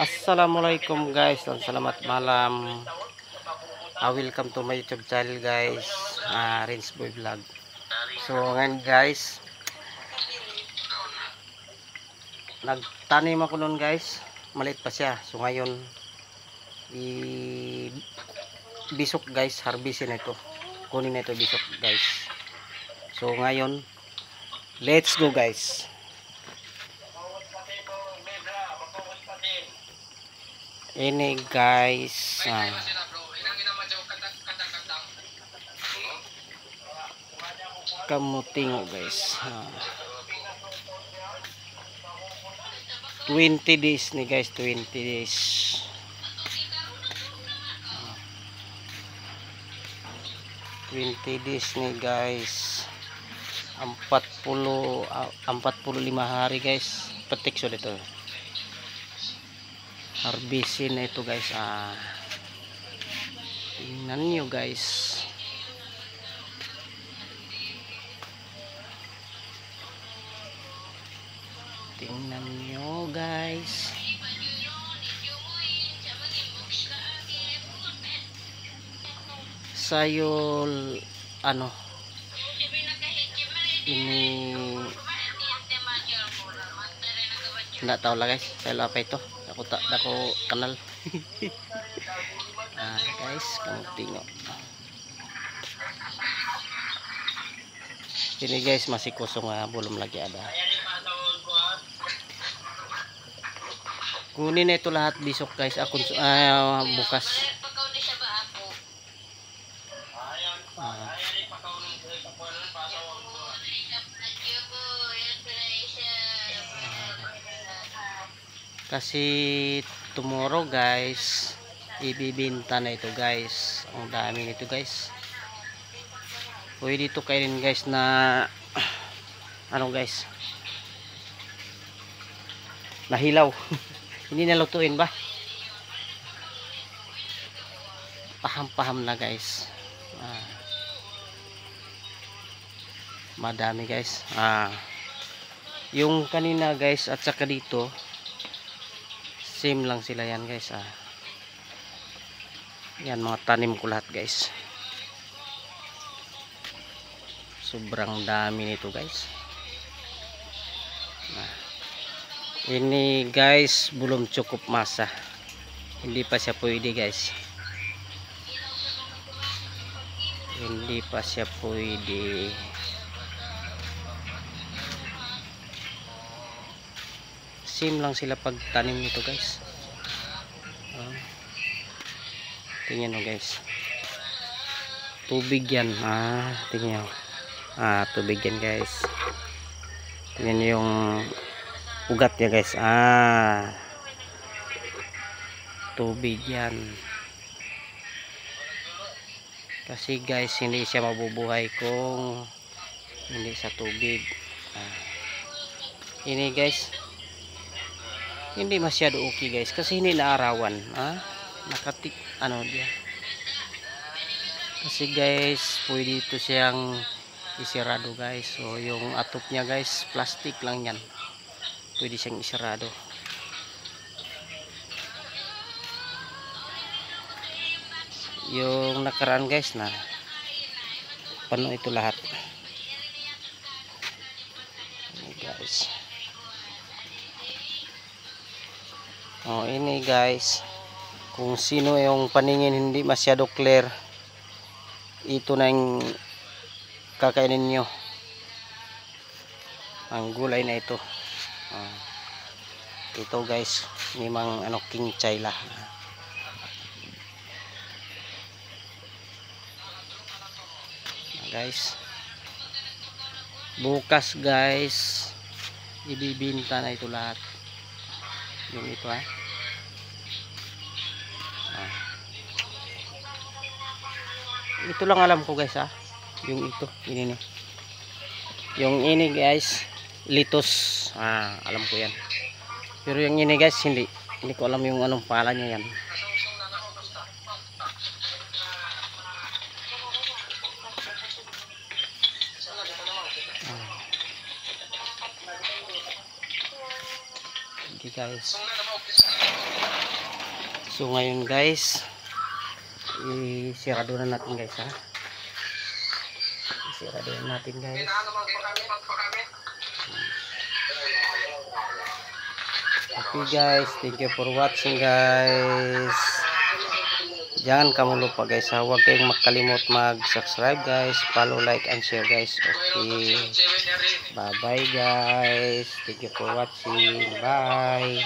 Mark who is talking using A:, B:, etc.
A: Assalamualaikum guys, dan selamat malam. Welcome to my YouTube channel guys, Rins Boy Vlog. So ngayon guys, nagtanim ako noon guys, maliit pa siya. So ngayon bisok guys, harvestin ito, kunin na ito bisok guys. So ngayon let's go guys. Ini guys, kamu tengok guys, 20 days nih guys, 20 days. Nih guys, 45 hari guys, petik sudah itu. Harvestin na ito guys. Tingnan nyo guys. Tingnan nyo guys. Sayol ini enggak tahu lah guys, sayol apa itu. Aku kenal. Guys, kamu tengok. Ini guys masih kosong, belum lagi ada. Kunin itu lahat besok guys, akun bukas. Kasi tomorrow guys, ibibinta na ito guys. Ang dami nito guys. Pwede ito kainin guys na guys, nahilaw. Hindi na lutuin ba? Paham-paham na guys. Madami guys. Yung kanina guys at saka dito same lang sila yan guys. Yan mga tanim ko lahat guys. Sobrang dami nito guys. Ini guys belum cukup masa, hindi pa siya pwede guys. Hindi pa siya pwede. Same lang sila pagtanim nito guys. Tingnan mo guys, tubig yan. Tingnan nyo, tubig yan guys. Tingnan nyo yung ugat niya guys. Tubig yan. Kasi guys hindi siya mabubuhay kung hindi sa tubig. Ini guys hindi masyado okay guys, kasi hindi naarawan. Nakatik dia. Kasi guys pwede ito siyang isirado guys. So yung atop niya guys, plastic lang yan, pwede siyang isirado. Yung nakaraan guys na pano ito lahat. Ini guys, ini guys, kung sino yung paningin hindi masyado clear, ito na yung kakainin nyo, ang gulay na ito. Ito guys, memang king chay lah. Guys, bukas guys ibibinta na ito lahat. Yung ito ito lang alam ko guys. Yung ito, ini yung ini guys, litos. Alam ko yan. Pero yung ini guys hindi ko alam yung anong pala niya yan. Okay guys. So ngayon guys, isirado na natin guys ha. Isirado na natin guys. Okay guys, thank you for watching guys. Jangan kamu lupa guys ha, huwag kayong makalimot mag-subscribe guys, follow, like, and share guys. Okay, bye bye guys, thank you for watching, bye.